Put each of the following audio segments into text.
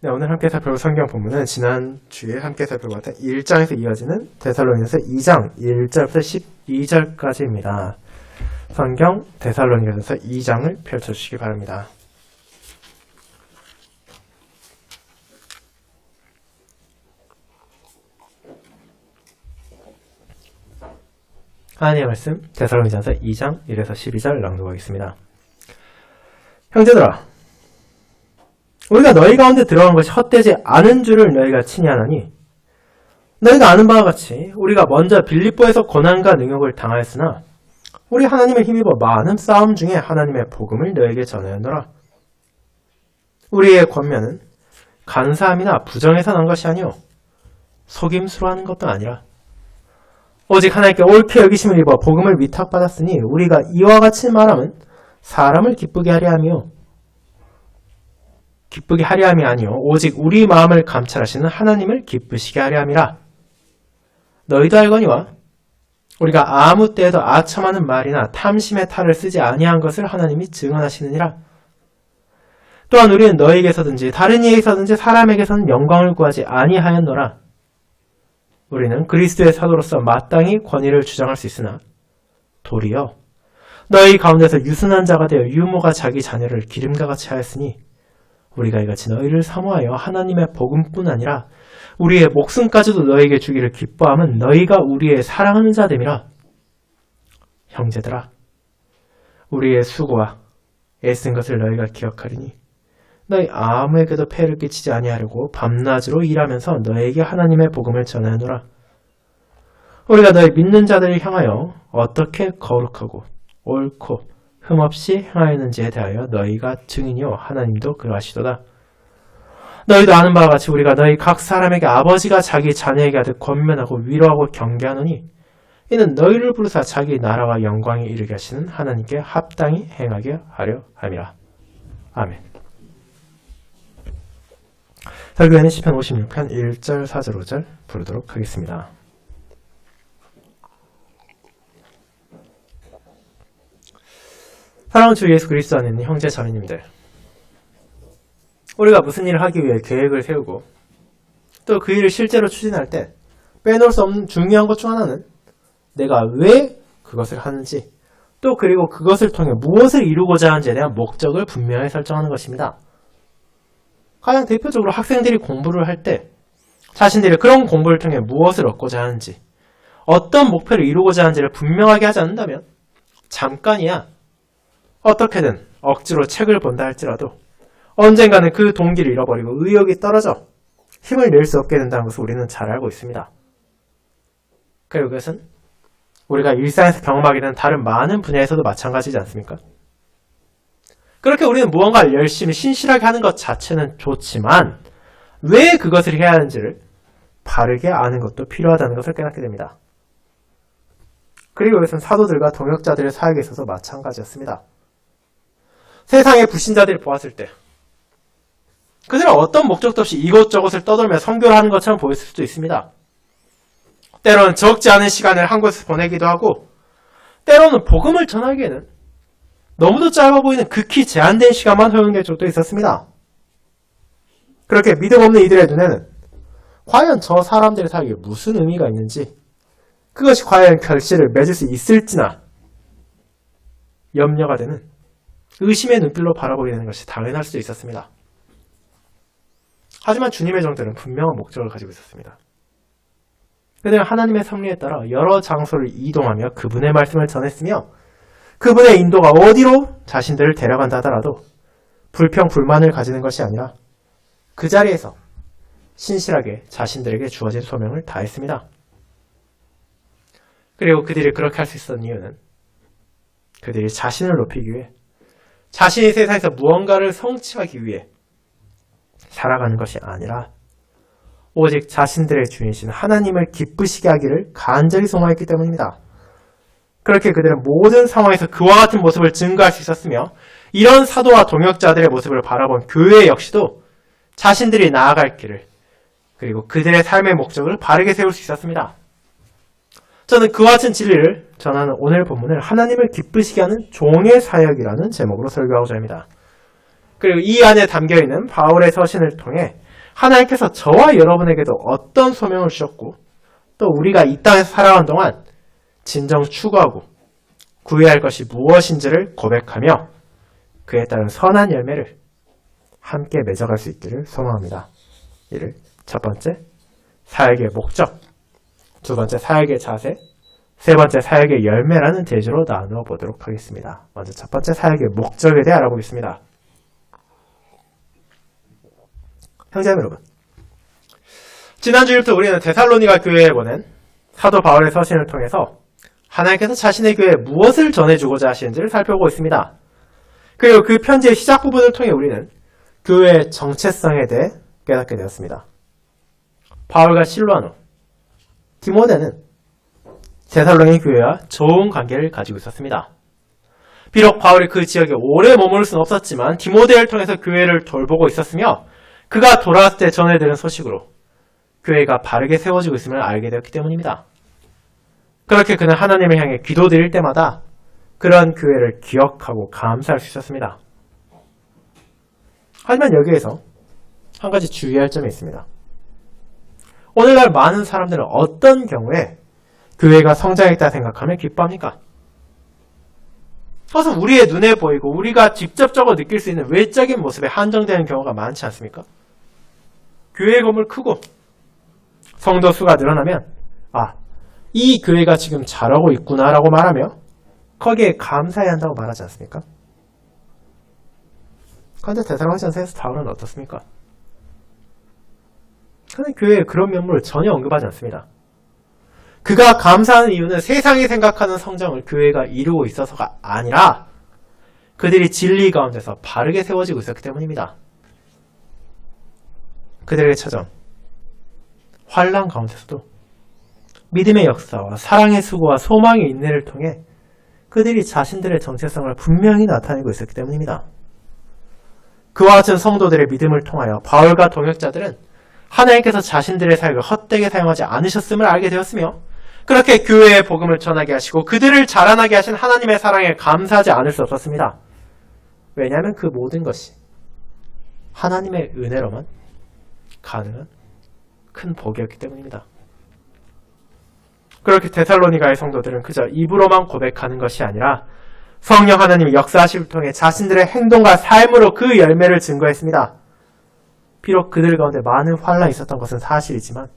네, 오늘 함께 살펴볼 성경 본문은 지난주에 함께 살펴봤던 1장에서 이어지는 데살로니가서 2장 1절부터 12절까지입니다. 성경 데살로니가서 2장을 펼쳐주시기 바랍니다. 하나님의 말씀 데살로니가서 2장 1에서 12절 낭독하겠습니다. 형제들아, 우리가 너희 가운데 들어간 것이 헛되지 않은 줄을 너희가 친히 아나니, 너희가 아는 바와 같이 우리가 먼저 빌립보에서 고난과 능욕을 당하였으나 우리 하나님을 힘입어 많은 싸움 중에 하나님의 복음을 너희에게 전하였노라. 우리의 권면은 간사함이나 부정에서 난 것이 아니요 속임수로 하는 것도 아니라 오직 하나님께 옳게 여기심을 입어 복음을 위탁받았으니 우리가 이와 같이 말함은 사람을 기쁘게 하려 함이 아니요 오직 우리 마음을 감찰하시는 하나님을 기쁘시게 하려 함이라. 너희도 알거니와 우리가 아무 때에도 아첨하는 말이나 탐심의 탈을 쓰지 아니한 것을 하나님이 증언하시느니라. 또한 우리는 너희에게서든지 다른 이에게서든지 사람에게서는 영광을 구하지 아니하였노라. 우리는 그리스도의 사도로서 마땅히 권위를 주장할 수 있으나 도리어 너희 가운데서 유순한 자가 되어 유모가 자기 자녀를 기름과 같이 하였으니 우리가 이같이 너희를 사모하여 하나님의 복음뿐 아니라 우리의 목숨까지도 너희에게 주기를 기뻐함은 너희가 우리의 사랑하는 자됨이라. 형제들아, 우리의 수고와 애쓴 것을 너희가 기억하리니 너희 아무에게도 폐를 끼치지 아니하려고 밤낮으로 일하면서 너희에게 하나님의 복음을 전하노라. 우리가 너희 믿는 자들을 향하여 어떻게 거룩하고 옳고 흠없이 행하였는지에 대하여 너희가 증인이요 하나님도 그러하시도다. 너희도 아는 바와 같이 우리가 너희 각 사람에게 아버지가 자기 자녀에게 하듯 권면하고 위로하고 경계하노니 이는 너희를 부르사 자기 나라와 영광에 이르게 하시는 하나님께 합당히 행하게 하려 함이라. 아멘. 설교에는 시편 56편 1절, 4절, 5절 부르도록 하겠습니다. 사랑하는 주 예수 그리스도 안에 있는 형제 자매님들, 우리가 무슨 일을 하기 위해 계획을 세우고 또 그 일을 실제로 추진할 때 빼놓을 수 없는 중요한 것 중 하나는 내가 왜 그것을 하는지, 또 그리고 그것을 통해 무엇을 이루고자 하는지에 대한 목적을 분명히 설정하는 것입니다. 가장 대표적으로 학생들이 공부를 할 때 자신들이 그런 공부를 통해 무엇을 얻고자 하는지, 어떤 목표를 이루고자 하는지를 분명하게 하지 않는다면 잠깐이야 어떻게든 억지로 책을 본다 할지라도 언젠가는 그 동기를 잃어버리고 의욕이 떨어져 힘을 낼 수 없게 된다는 것을 우리는 잘 알고 있습니다. 그리고 그것은 우리가 일상에서 경험하게 되는 다른 많은 분야에서도 마찬가지지 않습니까? 그렇게 우리는 무언가를 열심히 신실하게 하는 것 자체는 좋지만 왜 그것을 해야 하는지를 바르게 아는 것도 필요하다는 것을 깨닫게 됩니다. 그리고 이것은 사도들과 동역자들의 사역에 있어서 마찬가지였습니다. 세상의 불신자들을 보았을 때 그들은 어떤 목적도 없이 이것저것을 떠돌며 선교를 하는 것처럼 보였을 수도 있습니다. 때로는 적지 않은 시간을 한 곳에서 보내기도 하고, 때로는 복음을 전하기에는 너무도 짧아 보이는 극히 제한된 시간만 허용된 적도 있었습니다. 그렇게 믿음 없는 이들의 눈에는 과연 저 사람들의 사역에 무슨 의미가 있는지, 그것이 과연 결실을 맺을 수 있을지나 염려가 되는 의심의 눈길로 바라보게 되는 것이 당연할 수도 있었습니다. 하지만 주님의 종들은 분명한 목적을 가지고 있었습니다. 그들은 하나님의 섭리에 따라 여러 장소를 이동하며 그분의 말씀을 전했으며 그분의 인도가 어디로 자신들을 데려간다 하더라도 불평, 불만을 가지는 것이 아니라 그 자리에서 신실하게 자신들에게 주어진 소명을 다했습니다. 그리고 그들이 그렇게 할 수 있었던 이유는 그들이 자신을 높이기 위해, 자신이 세상에서 무언가를 성취하기 위해 살아가는 것이 아니라 오직 자신들의 주인이신 하나님을 기쁘시게 하기를 간절히 소망했기 때문입니다. 그렇게 그들은 모든 상황에서 그와 같은 모습을 증거할 수 있었으며, 이런 사도와 동역자들의 모습을 바라본 교회 역시도 자신들이 나아갈 길을, 그리고 그들의 삶의 목적을 바르게 세울 수 있었습니다. 저는 그와 같은 진리를 전하는 오늘 본문을 하나님을 기쁘시게 하는 종의 사역이라는 제목으로 설교하고자 합니다. 그리고 이 안에 담겨있는 바울의 서신을 통해 하나님께서 저와 여러분에게도 어떤 소명을 주셨고 또 우리가 이 땅에서 살아가는 동안 진정 추구하고 구해야 할 것이 무엇인지를 고백하며 그에 따른 선한 열매를 함께 맺어갈 수 있기를 소망합니다. 이를 첫 번째, 사역의 목적, 두 번째, 사역의 자세, 세 번째, 사역의 열매라는 대주로 나누어 보도록 하겠습니다. 먼저 첫 번째, 사역의 목적에 대해 알아보겠습니다. 형제님 여러분, 지난주부터 우리는 데살로니가 교회에 보낸 사도 바울의 서신을 통해서 하나님께서 자신의 교회에 무엇을 전해주고자 하시는지를 살펴보고 있습니다. 그리고 그 편지의 시작 부분을 통해 우리는 교회의 정체성에 대해 깨닫게 되었습니다. 바울과 실로아노, 디모데는 데살로니 교회와 좋은 관계를 가지고 있었습니다. 비록 바울이 그 지역에 오래 머무를 수는 없었지만 디모데를 통해서 교회를 돌보고 있었으며 그가 돌아왔을 때 전해드린 소식으로 교회가 바르게 세워지고 있음을 알게 되었기 때문입니다. 그렇게 그는 하나님을 향해 기도드릴 때마다 그런 교회를 기억하고 감사할 수 있었습니다. 하지만 여기에서 한 가지 주의할 점이 있습니다. 오늘날 많은 사람들은 어떤 경우에 교회가 성장했다 생각하며 기뻐합니까? 그것은 우리의 눈에 보이고 우리가 직접적으로 느낄 수 있는 외적인 모습에 한정되는 경우가 많지 않습니까? 교회 건물 크고 성도 수가 늘어나면 이 교회가 지금 잘하고 있구나라고 말하며 거기에 감사해야 한다고 말하지 않습니까? 그런데 데살로니가전서에서 바울은 어떻습니까? 그는 교회의 그런 면모를 전혀 언급하지 않습니다. 그가 감사하는 이유는 세상이 생각하는 성장을 교회가 이루고 있어서가 아니라 그들이 진리 가운데서 바르게 세워지고 있었기 때문입니다. 그들에게 찾아온 환난 가운데서도 믿음의 역사와 사랑의 수고와 소망의 인내를 통해 그들이 자신들의 정체성을 분명히 나타내고 있었기 때문입니다. 그와 같은 성도들의 믿음을 통하여 바울과 동역자들은 하나님께서 자신들의 사역을 헛되게 사용하지 않으셨음을 알게 되었으며 그렇게 교회의 복음을 전하게 하시고 그들을 자라나게 하신 하나님의 사랑에 감사하지 않을 수 없었습니다. 왜냐하면 그 모든 것이 하나님의 은혜로만 가능한 큰 복이었기 때문입니다. 그렇게 데살로니가의 성도들은 그저 입으로만 고백하는 것이 아니라 성령 하나님의 역사하심을 통해 자신들의 행동과 삶으로 그 열매를 증거했습니다. 비록 그들 가운데 많은 환란이 있었던 것은 사실이지만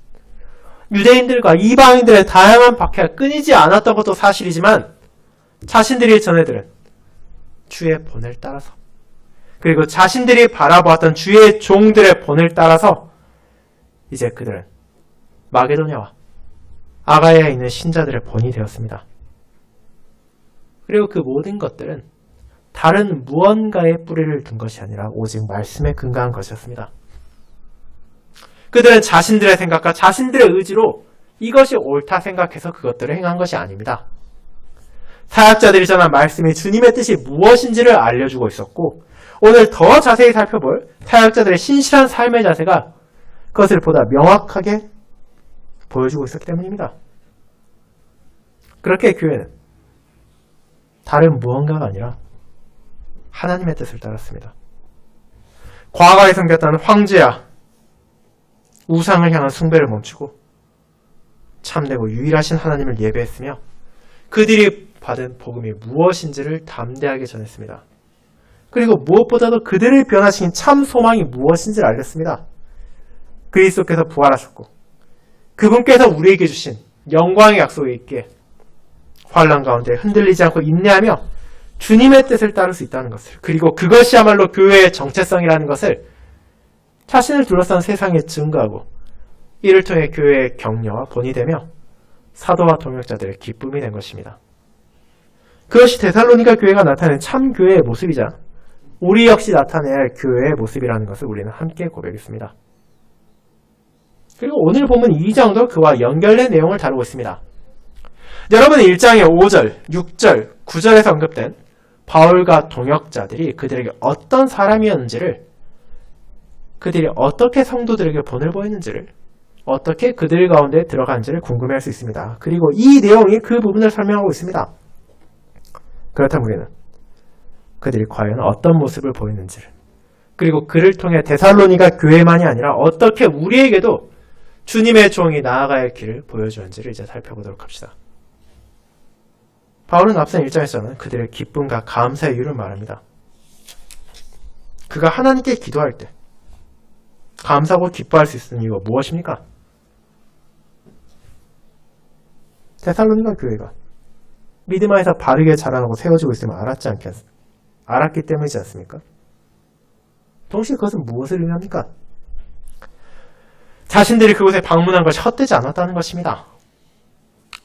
유대인들과 이방인들의 다양한 박해가 끊이지 않았던 것도 사실이지만 자신들이 전해들은 주의 본을 따라서 그리고 자신들이 바라보았던 주의 종들의 본을 따라서 이제 그들은 마게도냐와 아가야에 있는 신자들의 본이 되었습니다. 그리고 그 모든 것들은 다른 무언가의 뿌리를 둔 것이 아니라 오직 말씀에 근거한 것이었습니다. 그들은 자신들의 생각과 자신들의 의지로 이것이 옳다 생각해서 그것들을 행한 것이 아닙니다. 사역자들이 전한 말씀이 주님의 뜻이 무엇인지를 알려주고 있었고 오늘 더 자세히 살펴볼 사역자들의 신실한 삶의 자세가 그것을 보다 명확하게 보여주고 있었기 때문입니다. 그렇게 교회는 다른 무언가가 아니라 하나님의 뜻을 따랐습니다. 과거에 섬겼던 황제야 우상을 향한 숭배를 멈추고 참되고 유일하신 하나님을 예배했으며 그들이 받은 복음이 무엇인지를 담대하게 전했습니다. 그리고 무엇보다도 그들을 변화시킨 참 소망이 무엇인지를 알렸습니다. 그리스도께서 부활하셨고 그분께서 우리에게 주신 영광의 약속이 있기에 환난 가운데 흔들리지 않고 인내하며 주님의 뜻을 따를 수 있다는 것을 그리고 그것이야말로 교회의 정체성이라는 것을 자신을 둘러싼 세상에 증거하고 이를 통해 교회의 격려와 본이 되며 사도와 동역자들의 기쁨이 된 것입니다. 그것이 데살로니가 교회가 나타낸 참 교회의 모습이자 우리 역시 나타내야 할 교회의 모습이라는 것을 우리는 함께 고백했습니다. 그리고 오늘 보면 2장도 그와 연결된 내용을 다루고 있습니다. 여러분은 1장의 5절, 6절, 9절에서 언급된 바울과 동역자들이 그들에게 어떤 사람이었는지를 그들이 어떻게 성도들에게 본을 보였는지를 어떻게 그들 가운데 들어간지를 궁금해할 수 있습니다. 그리고 이 내용이 그 부분을 설명하고 있습니다. 그렇다면 우리는 그들이 과연 어떤 모습을 보이는지를 그리고 그를 통해 데살로니가 교회만이 아니라 어떻게 우리에게도 주님의 종이 나아가야 할 길을 보여주는지를 이제 살펴보도록 합시다. 바울은 앞선 1장에서는 그들의 기쁨과 감사의 이유를 말합니다. 그가 하나님께 기도할 때 감사하고 기뻐할 수 있는 이유가 무엇입니까? 데살로니가 교회가 믿음 안에서 바르게 자라나고 세워지고 있음을 알았기 때문이지 않습니까? 동시에 그것은 무엇을 의미합니까? 자신들이 그곳에 방문한 것이 헛되지 않았다는 것입니다.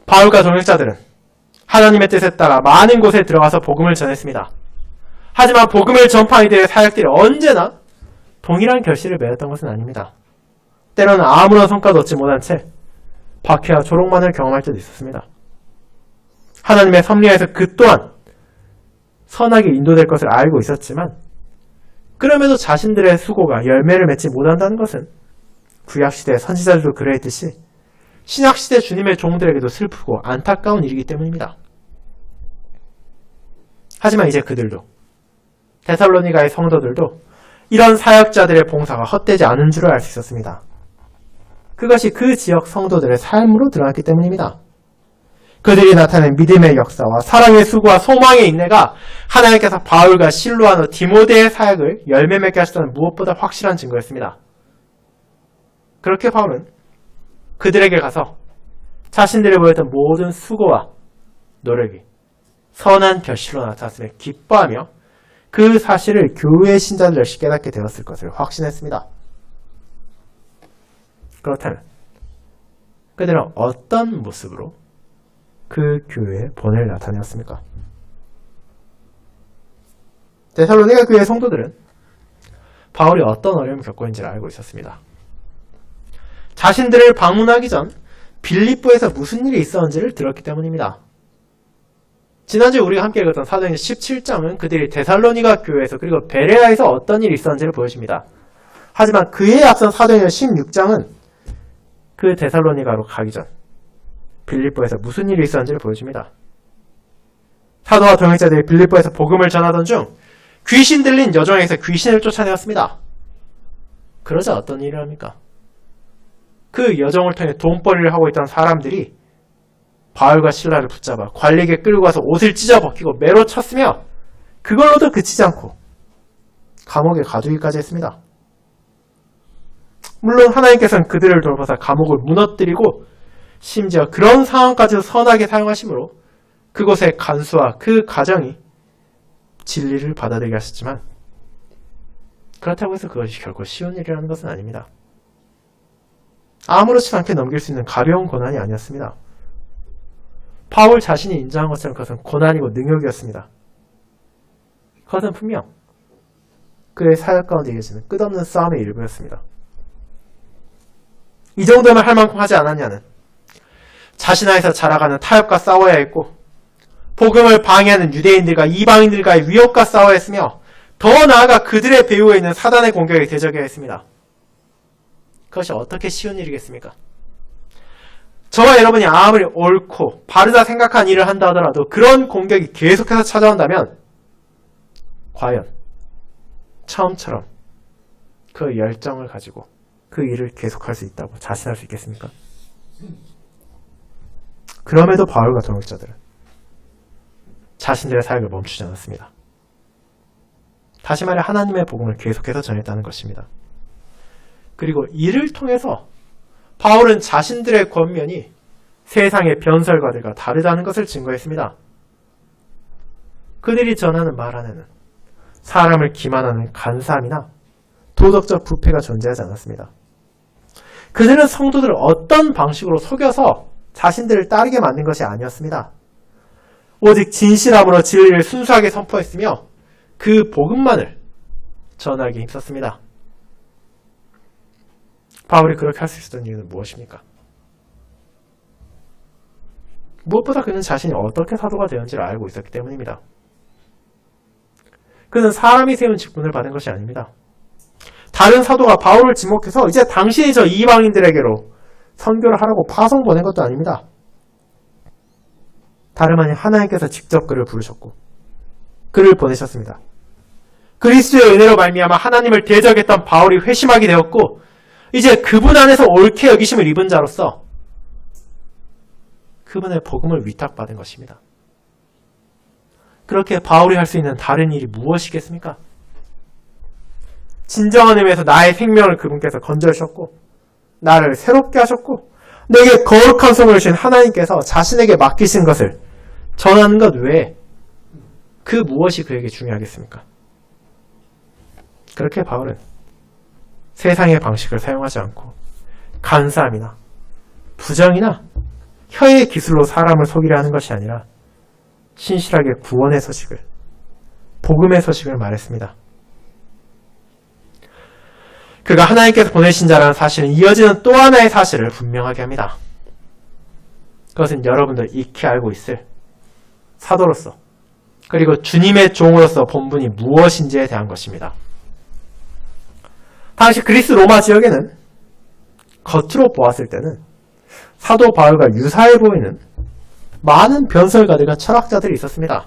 바울과 동역자들은 하나님의 뜻에 따라 많은 곳에 들어가서 복음을 전했습니다. 하지만 복음을 전파하는 이들의 사역들이 언제나 동일한 결실을 맺었던 것은 아닙니다. 때로는 아무런 성과도 얻지 못한 채 박해와 조롱만을 경험할 때도 있었습니다. 하나님의 섭리하에서 그 또한 선하게 인도될 것을 알고 있었지만 그럼에도 자신들의 수고가 열매를 맺지 못한다는 것은 구약시대의 선지자들도 그러했듯이 신약시대 주님의 종들에게도 슬프고 안타까운 일이기 때문입니다. 하지만 이제 그들도 데살로니가의 성도들도 이런 사역자들의 봉사가 헛되지 않은 줄을 알 수 있었습니다. 그것이 그 지역 성도들의 삶으로 드러났기 때문입니다. 그들이 나타낸 믿음의 역사와 사랑의 수고와 소망의 인내가 하나님께서 바울과 실로아노 디모데의 사역을 열매 맺게 하셨다는 무엇보다 확실한 증거였습니다. 그렇게 바울은 그들에게 가서 자신들이 보였던 모든 수고와 노력이 선한 결실로 나타났음에 기뻐하며 그 사실을 교회의 신자들 역시 깨닫게 되었을 것을 확신했습니다. 그렇다면 그들은 어떤 모습으로 그 교회의 본을 나타내었습니까? 데살로니가 교회의 성도들은 바울이 어떤 어려움을 겪고 있는지를 알고 있었습니다. 자신들을 방문하기 전 빌립보에서 무슨 일이 있었는지를 들었기 때문입니다. 지난주에 우리가 함께 읽었던 사도행전 17장은 그들이 데살로니가 교회에서 그리고 베레아에서 어떤 일이 있었는지를 보여줍니다. 하지만 그에 앞선 사도행전 16장은 그 데살로니가로 가기 전 빌립보에서 무슨 일이 있었는지를 보여줍니다. 사도와 동역자들이 빌립보에서 복음을 전하던 중 귀신 들린 여종에게서 귀신을 쫓아내었습니다. 그러자 어떤 일을 합니까? 그 여종을 통해 돈벌이를 하고 있던 사람들이 바울과 실라를 붙잡아 관리에게 끌고 가서 옷을 찢어 벗기고 매로 쳤으며 그걸로도 그치지 않고 감옥에 가두기까지 했습니다. 물론 하나님께서는 그들을 돌보사 감옥을 무너뜨리고 심지어 그런 상황까지도 선하게 사용하심으로 그곳의 간수와 그 가정이 진리를 받아들이게 하셨지만 그렇다고 해서 그것이 결코 쉬운 일이라는 것은 아닙니다. 아무렇지 않게 넘길 수 있는 가벼운 고난이 아니었습니다. 바울 자신이 인정한 것처럼 그것은 고난이고 능욕이었습니다. 그것은 분명 그의 사역 가운데 이어지는 끝없는 싸움의 일부였습니다. 이 정도면 할 만큼 하지 않았냐는 자신 안에서 자라가는 타협과 싸워야 했고 복음을 방해하는 유대인들과 이방인들과의 위협과 싸워야 했으며 더 나아가 그들의 배후에 있는 사단의 공격에 대적해야 했습니다. 그것이 어떻게 쉬운 일이겠습니까? 저와 여러분이 아무리 옳고 바르다 생각한 일을 한다 하더라도 그런 공격이 계속해서 찾아온다면 과연 처음처럼 그 열정을 가지고 그 일을 계속할 수 있다고 자신할 수 있겠습니까? 그럼에도 바울과 동역자들은 자신들의 사역을 멈추지 않았습니다. 다시 말해 하나님의 복음을 계속해서 전했다는 것입니다. 그리고 이를 통해서 바울은 자신들의 권면이 세상의 변설가들과 다르다는 것을 증거했습니다. 그들이 전하는 말 안에는 사람을 기만하는 간사함이나 도덕적 부패가 존재하지 않았습니다. 그들은 성도들을 어떤 방식으로 속여서 자신들을 따르게 만든 것이 아니었습니다. 오직 진실함으로 진리를 순수하게 선포했으며 그 복음만을 전하기에 힘썼습니다. 바울이 그렇게 할 수 있었던 이유는 무엇입니까? 무엇보다 그는 자신이 어떻게 사도가 되었는지를 알고 있었기 때문입니다. 그는 사람이 세운 직분을 받은 것이 아닙니다. 다른 사도가 바울을 지목해서 이제 당신이 저 이방인들에게로 선교를 하라고 파송 보낸 것도 아닙니다. 다름 아닌 하나님께서 직접 그를 부르셨고 그를 보내셨습니다. 그리스도의 은혜로 말미암아 하나님을 대적했던 바울이 회심하게 되었고 이제 그분 안에서 옳게 여기심을 입은 자로서 그분의 복음을 위탁받은 것입니다. 그렇게 바울이 할 수 있는 다른 일이 무엇이겠습니까? 진정한 의미에서 나의 생명을 그분께서 건져주셨고 나를 새롭게 하셨고 내게 거룩한 소명을 주신 하나님께서 자신에게 맡기신 것을 전하는 것 외에 그 무엇이 그에게 중요하겠습니까? 그렇게 바울은 세상의 방식을 사용하지 않고 간사함이나 부정이나 혀의 기술로 사람을 속이려 하는 것이 아니라 신실하게 구원의 소식을, 복음의 소식을 말했습니다. 그가 하나님께서 보내신 자라는 사실은 이어지는 또 하나의 사실을 분명하게 합니다. 그것은 여러분들 익히 알고 있을 사도로서 그리고 주님의 종으로서 본분이 무엇인지에 대한 것입니다. 당시 그리스 로마 지역에는 겉으로 보았을 때는 사도 바울과 유사해 보이는 많은 변설가들과 철학자들이 있었습니다.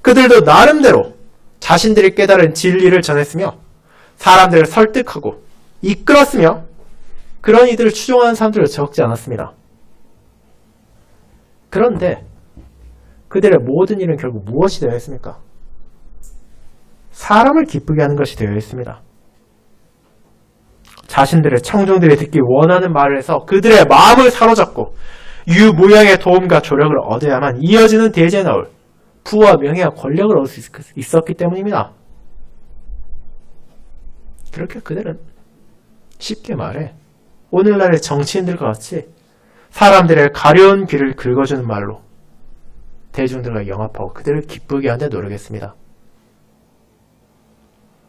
그들도 나름대로 자신들이 깨달은 진리를 전했으며 사람들을 설득하고 이끌었으며 그런 이들을 추종하는 사람들을 적지 않았습니다. 그런데 그들의 모든 일은 결국 무엇이 되어 있습니까? 사람을 기쁘게 하는 것이 되어 있습니다. 자신들의 청중들이 듣기 원하는 말을 해서 그들의 마음을 사로잡고 유무양의 도움과 조력을 얻어야만 이어지는 대제에 나올 부와 명예와 권력을 얻을 수 있었기 때문입니다. 그렇게 그들은 쉽게 말해 오늘날의 정치인들과 같이 사람들의 가려운 귀를 긁어주는 말로 대중들과 영합하고 그들을 기쁘게 하는 데 노력했습니다.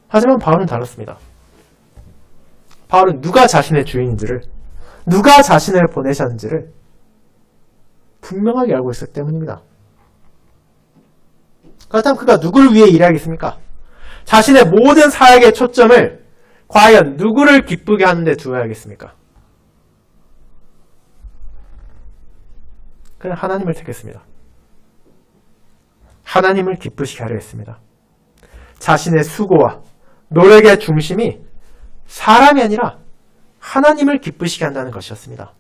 하지만 바울은 달랐습니다. 바울은 누가 자신의 주인인지를, 누가 자신을 보내셨는지를 분명하게 알고 있었기 때문입니다. 그렇다면 그가 누구를 위해 일하겠습니까? 자신의 모든 사역의 초점을 과연 누구를 기쁘게 하는 데 두어야겠습니까? 그는 하나님을 택했습니다. 하나님을 기쁘시게 하려 했습니다. 자신의 수고와 노력의 중심이 사람이 아니라 하나님을 기쁘시게 한다는 것이었습니다.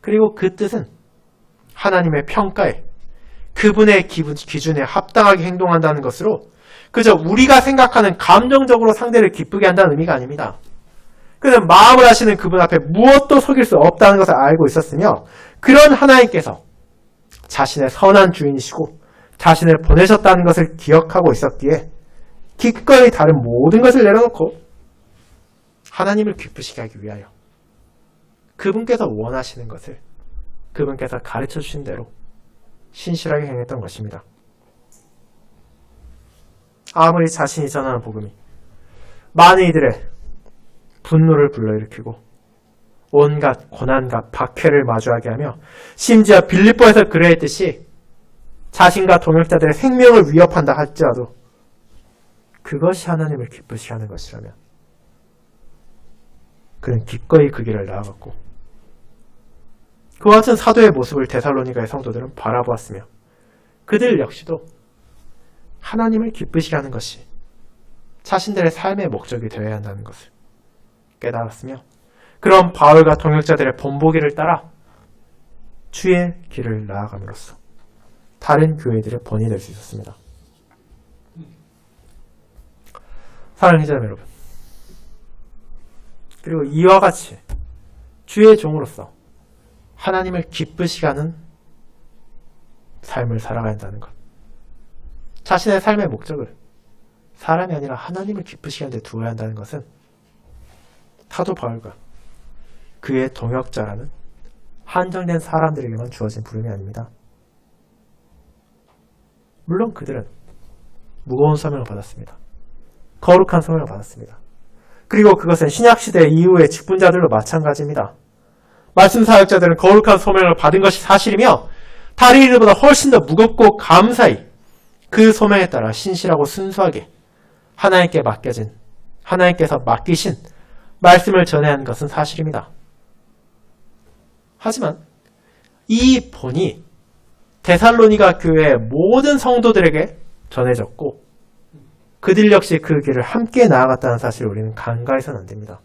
그리고 그 뜻은 하나님의 평가에 그분의 기준에 합당하게 행동한다는 것으로 그저 우리가 생각하는 감정적으로 상대를 기쁘게 한다는 의미가 아닙니다. 그는 마음을 하시는 그분 앞에 무엇도 속일 수 없다는 것을 알고 있었으며 그런 하나님께서 자신의 선한 주인이시고 자신을 보내셨다는 것을 기억하고 있었기에 기꺼이 다른 모든 것을 내려놓고 하나님을 기쁘시게 하기 위하여 그분께서 원하시는 것을 그분께서 가르쳐 주신 대로 신실하게 행했던 것입니다. 아무리 자신이 전하는 복음이 많은 이들의 분노를 불러일으키고 온갖 고난과 박해를 마주하게 하며 심지어 빌립보에서 그러했듯이 자신과 동역자들의 생명을 위협한다 할지라도 그것이 하나님을 기쁘시게 하는 것이라면 그는 기꺼이 그 길을 나아갔고 그와 같은 사도의 모습을 데살로니가의 성도들은 바라보았으며 그들 역시도 하나님을 기쁘시게 하는 것이 자신들의 삶의 목적이 되어야 한다는 것을 깨달았으며 그런 바울과 동역자들의 본보기를 따라 주의 길을 나아감으로써 다른 교회들의 본이 될 수 있었습니다. 사랑하는 기자 여러분, 그리고 이와 같이 주의 종으로서 하나님을 기쁘시게 하는 삶을 살아가야 한다는 것, 자신의 삶의 목적을 사람이 아니라 하나님을 기쁘시게 하는 데 두어야 한다는 것은 사도 바울과 그의 동역자라는 한정된 사람들에게만 주어진 부름이 아닙니다. 물론 그들은 무거운 사명을 받았습니다. 거룩한 사명을 받았습니다. 그리고 그것은 신약시대 이후의 직분자들도 마찬가지입니다. 말씀 사역자들은 거룩한 소명을 받은 것이 사실이며 다른 일보다 훨씬 더 무겁고 감사히 그 소명에 따라 신실하고 순수하게 하나님께서 맡기신 말씀을 전해야 하는 것은 사실입니다. 하지만 이 본이 데살로니가 교회의 모든 성도들에게 전해졌고 그들 역시 그 길을 함께 나아갔다는 사실을 우리는 간과해서는 안 됩니다.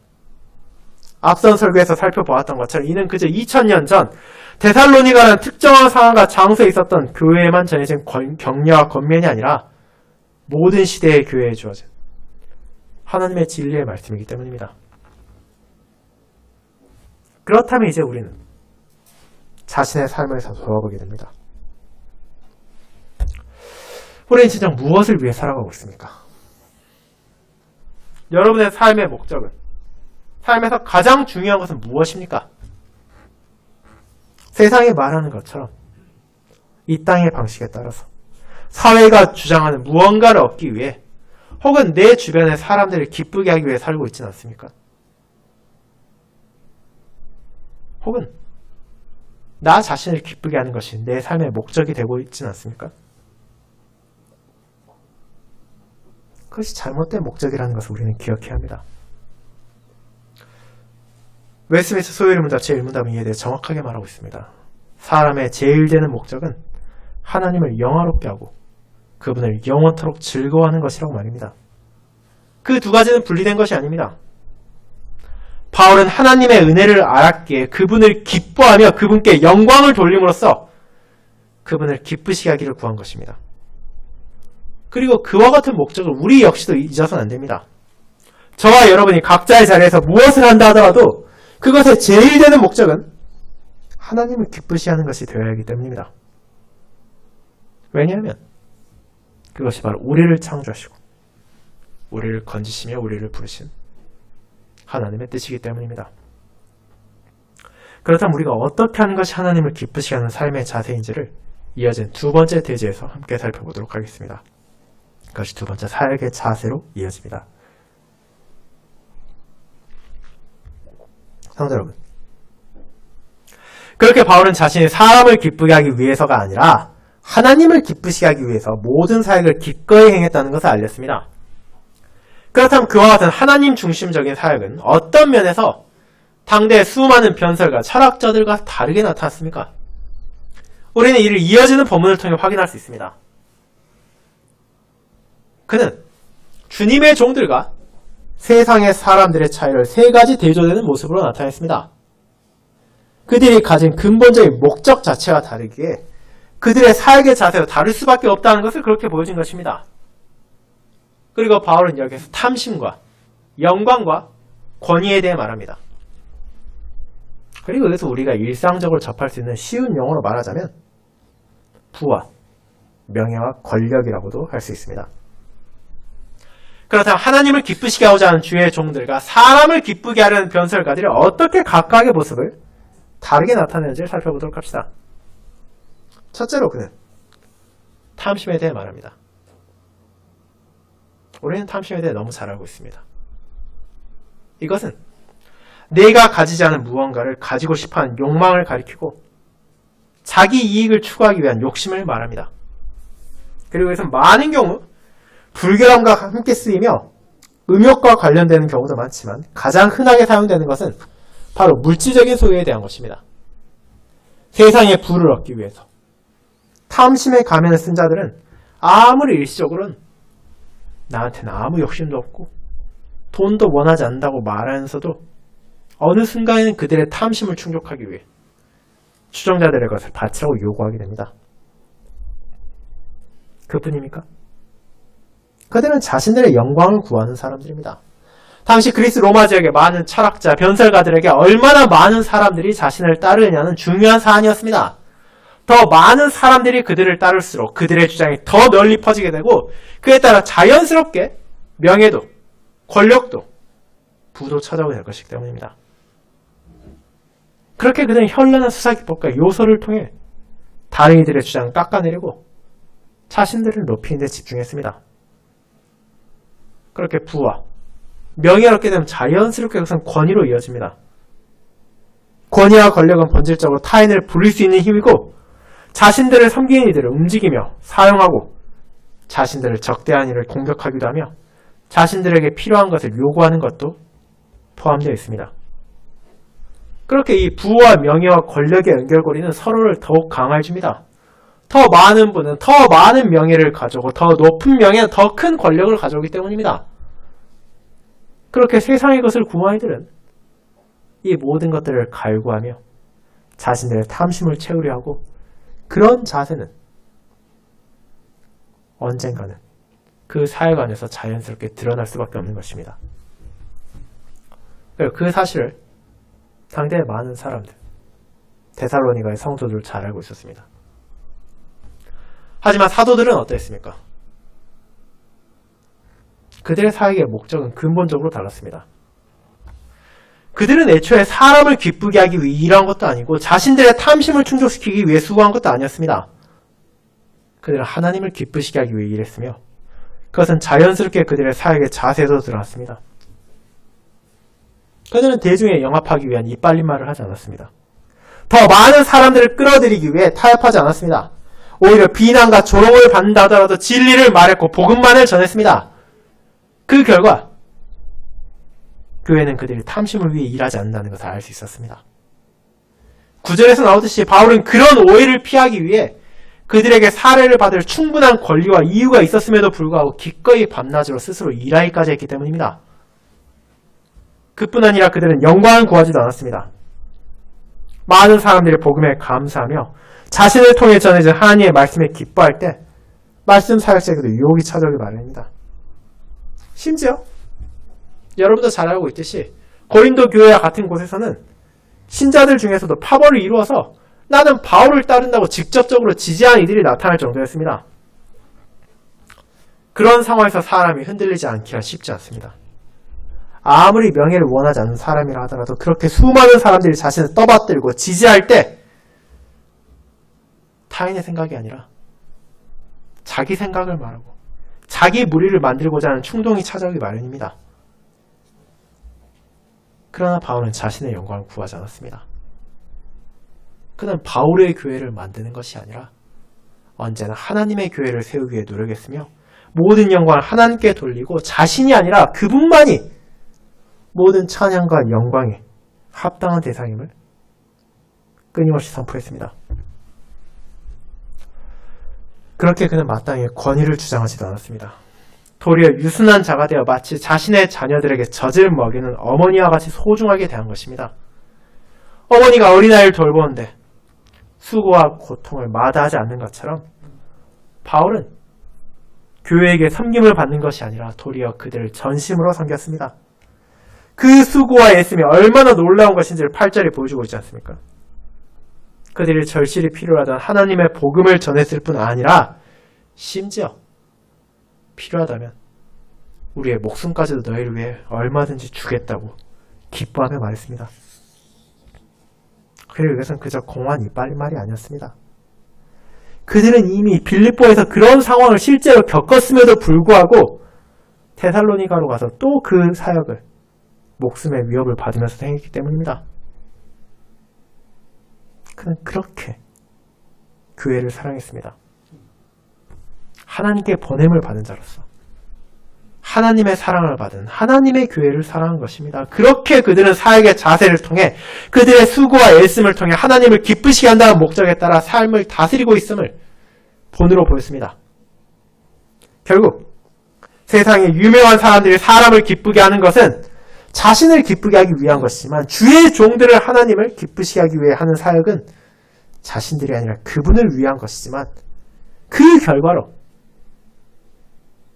앞선 설교에서 살펴보았던 것처럼 이는 그저 2000년 전 데살로니가라는 특정한 상황과 장소에 있었던 교회에만 전해진 격려와 권면이 아니라 모든 시대의 교회에 주어진 하나님의 진리의 말씀이기 때문입니다. 그렇다면 이제 우리는 자신의 삶에서 돌아보게 됩니다. 우리는 진짜 무엇을 위해 살아가고 있습니까? 여러분의 삶의 목적은, 삶에서 가장 중요한 것은 무엇입니까? 세상이 말하는 것처럼 이 땅의 방식에 따라서 사회가 주장하는 무언가를 얻기 위해 혹은 내 주변의 사람들을 기쁘게 하기 위해 살고 있지는 않습니까? 혹은 나 자신을 기쁘게 하는 것이 내 삶의 목적이 되고 있지는 않습니까? 그것이 잘못된 목적이라는 것을 우리는 기억해야 합니다. 웨스트민스터 소요리 문답 제1문답은 이에 대해 정확하게 말하고 있습니다. 사람의 제일 되는 목적은 하나님을 영화롭게 하고 그분을 영원토록 즐거워하는 것이라고 말입니다. 그 두 가지는 분리된 것이 아닙니다. 바울은 하나님의 은혜를 알았기에 그분을 기뻐하며 그분께 영광을 돌림으로써 그분을 기쁘시게 하기를 구한 것입니다. 그리고 그와 같은 목적을 우리 역시도 잊어서는 안 됩니다. 저와 여러분이 각자의 자리에서 무엇을 한다 하더라도 그것의 제일 되는 목적은 하나님을 기쁘시게 하는 것이 되어야 하기 때문입니다. 왜냐하면 그것이 바로 우리를 창조하시고 우리를 건지시며 우리를 부르신 하나님의 뜻이기 때문입니다. 그렇다면 우리가 어떻게 하는 것이 하나님을 기쁘시게 하는 삶의 자세인지를 이어진 두 번째 대지에서 함께 살펴보도록 하겠습니다. 그것이 두 번째 사역의 자세로 이어집니다. 성도 여러분, 그렇게 바울은 자신이 사람을 기쁘게 하기 위해서가 아니라 하나님을 기쁘시게 하기 위해서 모든 사역을 기꺼이 행했다는 것을 알렸습니다. 그렇다면 그와 같은 하나님 중심적인 사역은 어떤 면에서 당대의 수많은 변설가, 철학자들과 다르게 나타났습니까? 우리는 이를 이어지는 본문을 통해 확인할 수 있습니다. 그는 주님의 종들과 세상의 사람들의 차이를 세 가지 대조되는 모습으로 나타냈습니다. 그들이 가진 근본적인 목적 자체가 다르기에 그들의 사역의 자세가 다를 수밖에 없다는 것을 그렇게 보여준 것입니다. 그리고 바울은 여기서 탐심과 영광과 권위에 대해 말합니다. 그리고 여기서 우리가 일상적으로 접할 수 있는 쉬운 용어로 말하자면 부와 명예와 권력이라고도 할 수 있습니다. 그렇다면 하나님을 기쁘시게 하고자 하는 주의 종들과 사람을 기쁘게 하려는 변설가들이 어떻게 각각의 모습을 다르게 나타내는지를 살펴보도록 합시다. 첫째로 그는 탐심에 대해 말합니다. 우리는 탐심에 대해 너무 잘 알고 있습니다. 이것은 내가 가지지 않은 무언가를 가지고 싶어하는 욕망을 가리키고 자기 이익을 추구하기 위한 욕심을 말합니다. 그리고 이것은 많은 경우 불결함과 함께 쓰이며 음욕과 관련되는 경우도 많지만 가장 흔하게 사용되는 것은 바로 물질적인 소유에 대한 것입니다. 세상의 부를 얻기 위해서 탐심의 가면을 쓴 자들은 아무리 일시적으로는 나한테는 아무 욕심도 없고 돈도 원하지 않는다고 말하면서도 어느 순간에는 그들의 탐심을 충족하기 위해 추종자들의 것을 바치라고 요구하게 됩니다. 그뿐입니까? 그들은 자신들의 영광을 구하는 사람들입니다. 당시 그리스 로마 지역의 많은 철학자, 변설가들에게 얼마나 많은 사람들이 자신을 따르느냐는 중요한 사안이었습니다. 더 많은 사람들이 그들을 따를수록 그들의 주장이 더 널리 퍼지게 되고 그에 따라 자연스럽게 명예도, 권력도, 부도 찾아오게 될 것이기 때문입니다. 그렇게 그들은 현란한 수사기법과 요소를 통해 다른 이들의 주장을 깎아내리고 자신들을 높이는 데 집중했습니다. 그렇게 부와 명예를 얻게 되면 자연스럽게 그것은 권위로 이어집니다. 권위와 권력은 본질적으로 타인을 부릴 수 있는 힘이고 자신들을 섬기는 이들을 움직이며 사용하고 자신들을 적대한 이를 공격하기도 하며 자신들에게 필요한 것을 요구하는 것도 포함되어 있습니다. 그렇게 이 부와 명예와 권력의 연결고리는 서로를 더욱 강화해줍니다. 더 많은 분은 더 많은 명예를 가져오고 더 높은 명예, 더 큰 권력을 가져오기 때문입니다. 그렇게 세상의 것을 구한 이들은 이 모든 것들을 갈구하며 자신들의 탐심을 채우려 하고 그런 자세는 언젠가는 그 사역 안에서 자연스럽게 드러날 수밖에 없는 것입니다. 그 사실을 당대의 많은 사람들, 데살로니가의 성도들 잘 알고 있었습니다. 하지만 사도들은 어떠했습니까? 그들의 사역의 목적은 근본적으로 달랐습니다. 그들은 애초에 사람을 기쁘게 하기 위해 일한 것도 아니고 자신들의 탐심을 충족시키기 위해 수고한 것도 아니었습니다. 그들은 하나님을 기쁘시게 하기 위해 일했으며 그것은 자연스럽게 그들의 사역의 자세에도 드러났습니다. 그들은 대중에 영합하기 위한 이빨린 말을 하지 않았습니다. 더 많은 사람들을 끌어들이기 위해 타협하지 않았습니다. 오히려 비난과 조롱을 받는다 하더라도 진리를 말했고 복음만을 전했습니다. 그 결과 교회는 그들이 탐심을 위해 일하지 않는다는 것을 알 수 있었습니다. 9절에서 나오듯이 바울은 그런 오해를 피하기 위해 그들에게 사례를 받을 충분한 권리와 이유가 있었음에도 불구하고 기꺼이 밤낮으로 스스로 일하기까지 했기 때문입니다. 그뿐 아니라 그들은 영광을 구하지도 않았습니다. 많은 사람들이 복음에 감사하며 자신을 통해 전해진 하나님의 말씀에 기뻐할 때 말씀 사역자에게도 유혹이 찾아오기 마련입니다. 심지어 여러분도 잘 알고 있듯이 고린도 교회와 같은 곳에서는 신자들 중에서도 파벌을 이루어서 나는 바울을 따른다고 직접적으로 지지하는 이들이 나타날 정도였습니다. 그런 상황에서 사람이 흔들리지 않기가 쉽지 않습니다. 아무리 명예를 원하지 않는 사람이라 하더라도 그렇게 수많은 사람들이 자신을 떠받들고 지지할 때 타인의 생각이 아니라 자기 생각을 말하고 자기 무리를 만들고자 하는 충동이 찾아오기 마련입니다. 그러나 바울은 자신의 영광을 구하지 않았습니다. 그는 바울의 교회를 만드는 것이 아니라 언제나 하나님의 교회를 세우기 위해 노력했으며 모든 영광을 하나님께 돌리고 자신이 아니라 그분만이 모든 찬양과 영광에 합당한 대상임을 끊임없이 선포했습니다. 그렇게 그는 마땅히 권위를 주장하지도 않았습니다. 도리어 유순한 자가 되어 마치 자신의 자녀들에게 젖을 먹이는 어머니와 같이 소중하게 대한 것입니다. 어머니가 어린아이를 돌보는데 수고와 고통을 마다하지 않는 것처럼 바울은 교회에게 섬김을 받는 것이 아니라 도리어 그들을 전심으로 섬겼습니다. 그 수고와 애씀이 얼마나 놀라운 것인지를 8절에 보여주고 있지 않습니까? 그들이 절실히 필요하던 하나님의 복음을 전했을 뿐 아니라 심지어 필요하다면 우리의 목숨까지도 너희를 위해 얼마든지 주겠다고 기뻐하며 말했습니다. 그리고 이것은 그저 공한 이빨린 말이 아니었습니다. 그들은 이미 빌립보에서 그런 상황을 실제로 겪었음에도 불구하고 데살로니가로 가서 또 그 사역을 목숨의 위협을 받으면서 행했기 때문입니다. 그는 그렇게 교회를 사랑했습니다. 하나님께 보냄을 받은 자로서 하나님의 사랑을 받은 하나님의 교회를 사랑한 것입니다. 그렇게 그들은 사역의 자세를 통해 그들의 수고와 애씀을 통해 하나님을 기쁘시게 한다는 목적에 따라 삶을 다스리고 있음을 본으로 보였습니다. 결국 세상에 유명한 사람들이 사람을 기쁘게 하는 것은 자신을 기쁘게 하기 위한 것이지만 주의 종들을 하나님을 기쁘시게 하기 위해 하는 사역은 자신들이 아니라 그분을 위한 것이지만 그 결과로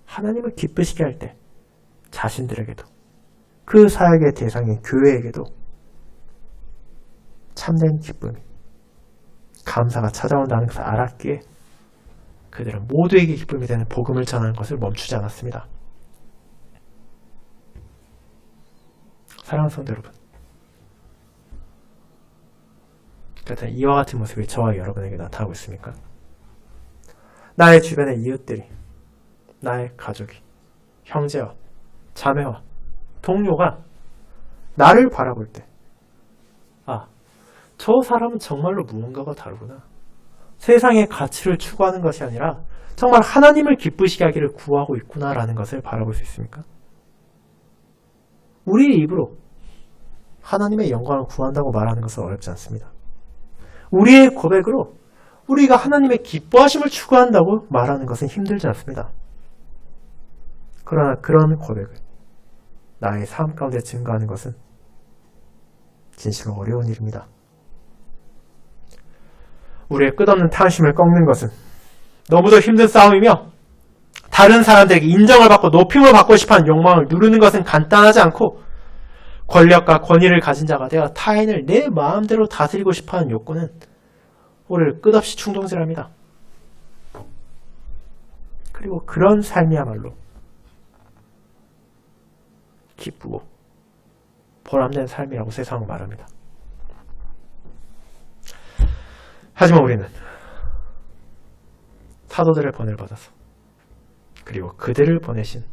하나님을 기쁘시게 할 때 자신들에게도 그 사역의 대상인 교회에게도 참된 기쁨이 감사가 찾아온다는 것을 알았기에 그들은 모두에게 기쁨이 되는 복음을 전하는 것을 멈추지 않았습니다. 사랑하는 성도 여러분, 그렇다면 이와 같은 모습이 저와 여러분에게 나타나고 있습니까? 나의 주변의 이웃들이, 나의 가족이, 형제와 자매와 동료가 나를 바라볼 때 저 사람은 정말로 무언가가 다르구나. 세상의 가치를 추구하는 것이 아니라 정말 하나님을 기쁘시게 하기를 구하고 있구나라는 것을 바라볼 수 있습니까? 우리의 입으로 하나님의 영광을 구한다고 말하는 것은 어렵지 않습니다. 우리의 고백으로 우리가 하나님의 기뻐하심을 추구한다고 말하는 것은 힘들지 않습니다. 그러나 그런 고백을 나의 삶 가운데 증거하는 것은 진실로 어려운 일입니다. 우리의 끝없는 탐심을 꺾는 것은 너무도 힘든 싸움이며 다른 사람들에게 인정을 받고 높임을 받고 싶어하는 욕망을 누르는 것은 간단하지 않고 권력과 권위를 가진 자가 되어 타인을 내 마음대로 다스리고 싶어하는 욕구는 우리를 끝없이 충동질합니다. 그리고 그런 삶이야말로 기쁘고 보람된 삶이라고 세상은 말합니다. 하지만 우리는 사도들의 번을 받아서 그리고 그들을 보내신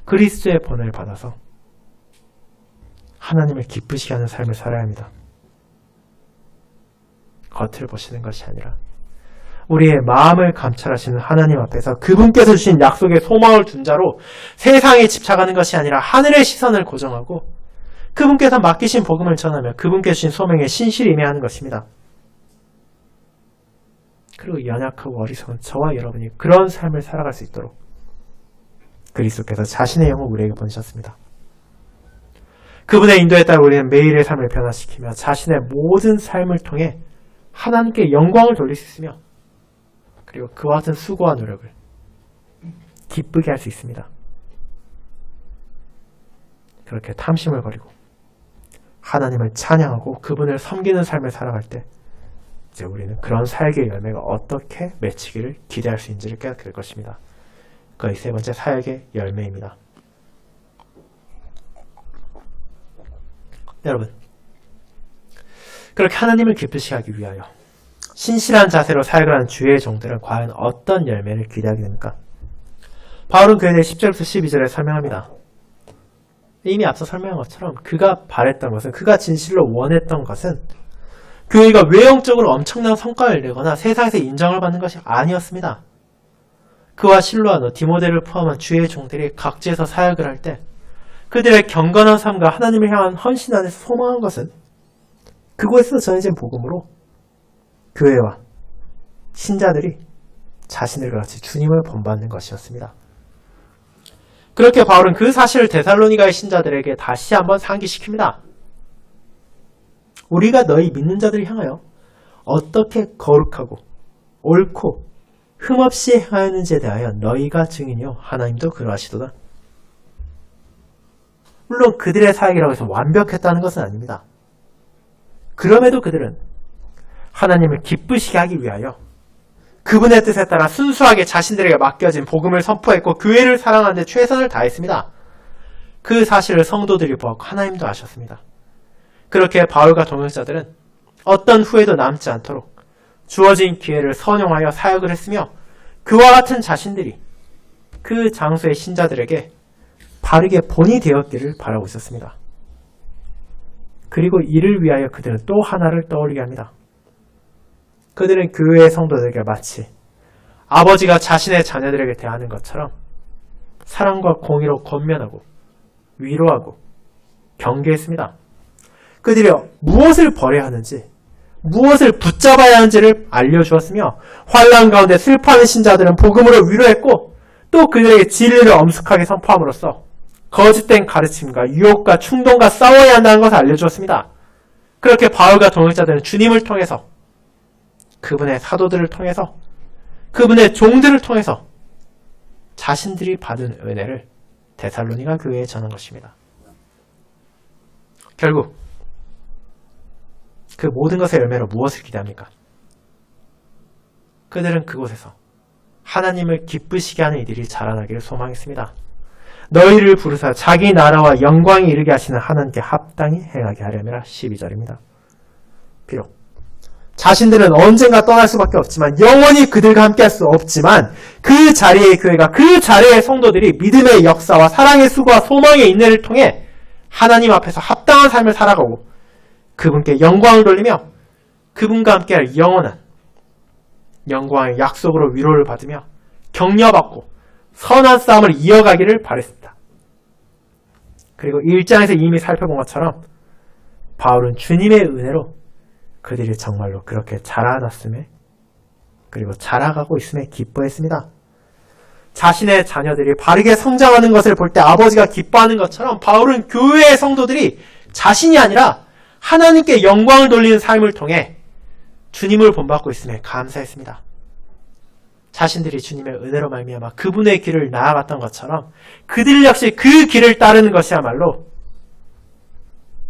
그리스도의 번을 받아서 하나님을 기쁘시게 하는 삶을 살아야 합니다. 겉을 보시는 것이 아니라 우리의 마음을 감찰하시는 하나님 앞에서 그분께서 주신 약속의 소망을 둔 자로 세상에 집착하는 것이 아니라 하늘의 시선을 고정하고 그분께서 맡기신 복음을 전하며 그분께서 주신 소명에 신실히 임해하는 것입니다. 그리고 연약하고 어리석은 저와 여러분이 그런 삶을 살아갈 수 있도록 그리스도께서 자신의 영을 우리에게 보내셨습니다. 그분의 인도에 따라 우리는 매일의 삶을 변화시키며 자신의 모든 삶을 통해 하나님께 영광을 돌릴 수 있으며 그리고 그와 같은 수고와 노력을 기쁘게 할 수 있습니다. 그렇게 탐심을 버리고 하나님을 찬양하고 그분을 섬기는 삶을 살아갈 때 이제 우리는 그런 사역의 열매가 어떻게 맺히기를 기대할 수 있는지를 깨닫게 될 것입니다. 그것이 세 번째 사역의 열매입니다. 여러분, 그렇게 하나님을 기쁘시게 하기 위하여 신실한 자세로 사역을 하는 주의 종들은 과연 어떤 열매를 기대하게 됩니까? 바울은 그에 대해 10절부터 12절에 설명합니다. 이미 앞서 설명한 것처럼 그가 바랬던 것은, 그가 진실로 원했던 것은 교회가 외형적으로 엄청난 성과를 내거나 세상에서 인정을 받는 것이 아니었습니다. 그와 실로아너, 디모데를 포함한 주의 종들이 각지에서 사역을 할 때 그들의 경건한 삶과 하나님을 향한 헌신 안에서 소망한 것은 그곳에서 전해진 복음으로 교회와 신자들이 자신을 같이 주님을 본받는 것이었습니다. 그렇게 바울은 그 사실을 데살로니가의 신자들에게 다시 한번 상기시킵니다. 우리가 너희 믿는 자들을 향하여 어떻게 거룩하고 옳고 흠없이 행하였는지에 대하여 너희가 증인이요 하나님도 그러하시도다. 물론 그들의 사역이라고 해서 완벽했다는 것은 아닙니다. 그럼에도 그들은 하나님을 기쁘시게 하기 위하여 그분의 뜻에 따라 순수하게 자신들에게 맡겨진 복음을 선포했고 교회를 사랑하는 데 최선을 다했습니다. 그 사실을 성도들이 보았고 하나님도 아셨습니다. 그렇게 바울과 동역자들은 어떤 후회도 남지 않도록 주어진 기회를 선용하여 사역을 했으며 그와 같은 자신들이 그 장소의 신자들에게 바르게 본이 되었기를 바라고 있었습니다. 그리고 이를 위하여 그들은 또 하나를 떠올리게 합니다. 그들은 교회의 성도들에게 마치 아버지가 자신의 자녀들에게 대하는 것처럼 사랑과 공의로 권면하고 위로하고 경계했습니다. 그들이 무엇을 버려야 하는지, 무엇을 붙잡아야 하는지를 알려주었으며 환난 가운데 슬퍼하는 신자들은 복음으로 위로했고 또 그들에게 진리를 엄숙하게 선포함으로써 거짓된 가르침과 유혹과 충동과 싸워야 한다는 것을 알려주었습니다. 그렇게 바울과 동역자들은 주님을 통해서, 그분의 사도들을 통해서, 그분의 종들을 통해서 자신들이 받은 은혜를 데살로니가 교회에 전한 것입니다. 결국 그 모든 것의 열매로 무엇을 기대합니까? 그들은 그곳에서 하나님을 기쁘시게 하는 이들이 자라나기를 소망했습니다. 너희를 부르사 자기 나라와 영광에 이르게 하시는 하나님께 합당히 행하게 하려니라. 12절입니다. 비록 자신들은 언젠가 떠날 수밖에 없지만 영원히 그들과 함께 할 수 없지만 그 자리의 교회가, 그 자리의 성도들이 믿음의 역사와 사랑의 수고와 소망의 인내를 통해 하나님 앞에서 합당한 삶을 살아가고 그분께 영광을 돌리며 그분과 함께 할 영원한 영광의 약속으로 위로를 받으며 격려받고 선한 싸움을 이어가기를 바랬습니다. 그리고 1장에서 이미 살펴본 것처럼 바울은 주님의 은혜로 그들이 정말로 그렇게 자라났음에 그리고 자라가고 있음에 기뻐했습니다. 자신의 자녀들이 바르게 성장하는 것을 볼 때 아버지가 기뻐하는 것처럼 바울은 교회의 성도들이 자신이 아니라 하나님께 영광을 돌리는 삶을 통해 주님을 본받고 있음에 감사했습니다. 자신들이 주님의 은혜로 말미암아 그분의 길을 나아갔던 것처럼 그들 역시 그 길을 따르는 것이야말로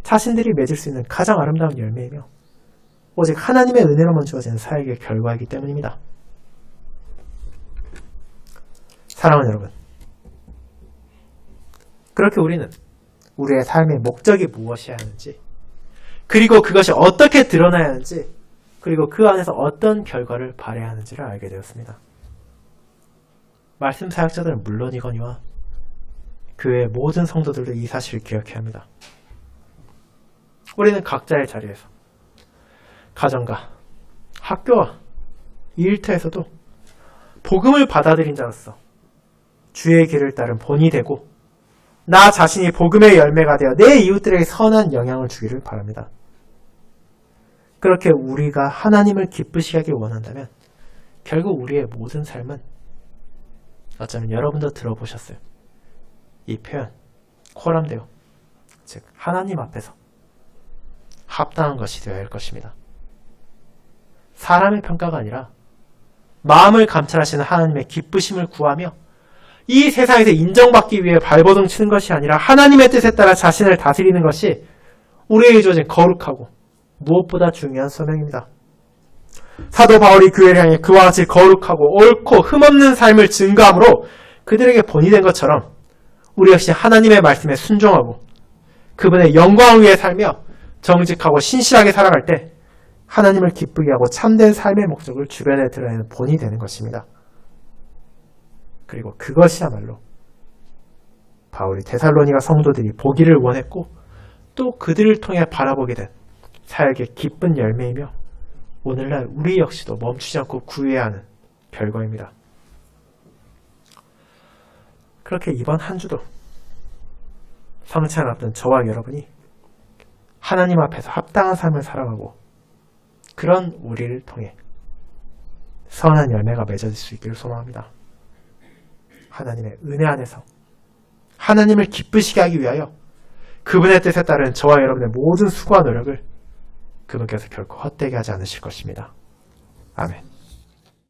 자신들이 맺을 수 있는 가장 아름다운 열매이며 오직 하나님의 은혜로만 주어지는 사역의 결과이기 때문입니다. 사랑하는 여러분, 그렇게 우리는 우리의 삶의 목적이 무엇이어야 하는지, 그리고 그것이 어떻게 드러나야 하는지, 그리고 그 안에서 어떤 결과를 발휘해야 하는지를 알게 되었습니다. 말씀 사역자들은 물론이거니와 교회의 모든 성도들도 이 사실을 기억해야 합니다. 우리는 각자의 자리에서 가정과 학교와 일터에서도 복음을 받아들인 자로서 주의 길을 따른 본이 되고 나 자신이 복음의 열매가 되어 내 이웃들에게 선한 영향을 주기를 바랍니다. 그렇게 우리가 하나님을 기쁘시게 하길 원한다면 결국 우리의 모든 삶은 어쩌면 여러분도 들어보셨어요. 이 표현 코람데오, 즉 하나님 앞에서 합당한 것이 되어야 할 것입니다. 사람의 평가가 아니라 마음을 감찰하시는 하나님의 기쁘심을 구하며 이 세상에서 인정받기 위해 발버둥 치는 것이 아니라 하나님의 뜻에 따라 자신을 다스리는 것이 우리에게 주어진 거룩하고 무엇보다 중요한 소명입니다. 사도 바울이 교회를 향해 그와 같이 거룩하고 옳고 흠없는 삶을 증거함으로 그들에게 본이 된 것처럼 우리 역시 하나님의 말씀에 순종하고 그분의 영광을 위해 살며 정직하고 신실하게 살아갈 때 하나님을 기쁘게 하고 참된 삶의 목적을 주변에 드러내는 본이 되는 것입니다. 그리고 그것이야말로 바울이 데살로니가 성도들이 보기를 원했고 또 그들을 통해 바라보게 된 사역의 기쁜 열매이며 오늘날 우리 역시도 멈추지 않고 구해야 하는 결과입니다. 그렇게 이번 한 주도 성찬을 앞둔 저와 여러분이 하나님 앞에서 합당한 삶을 살아가고 그런 우리를 통해 선한 열매가 맺어질 수 있기를 소망합니다. 하나님의 은혜 안에서 하나님을 기쁘시게 하기 위하여 그분의 뜻에 따른 저와 여러분의 모든 수고와 노력을 그분께서 결코 헛되게 하지 않으실 것입니다. 아멘.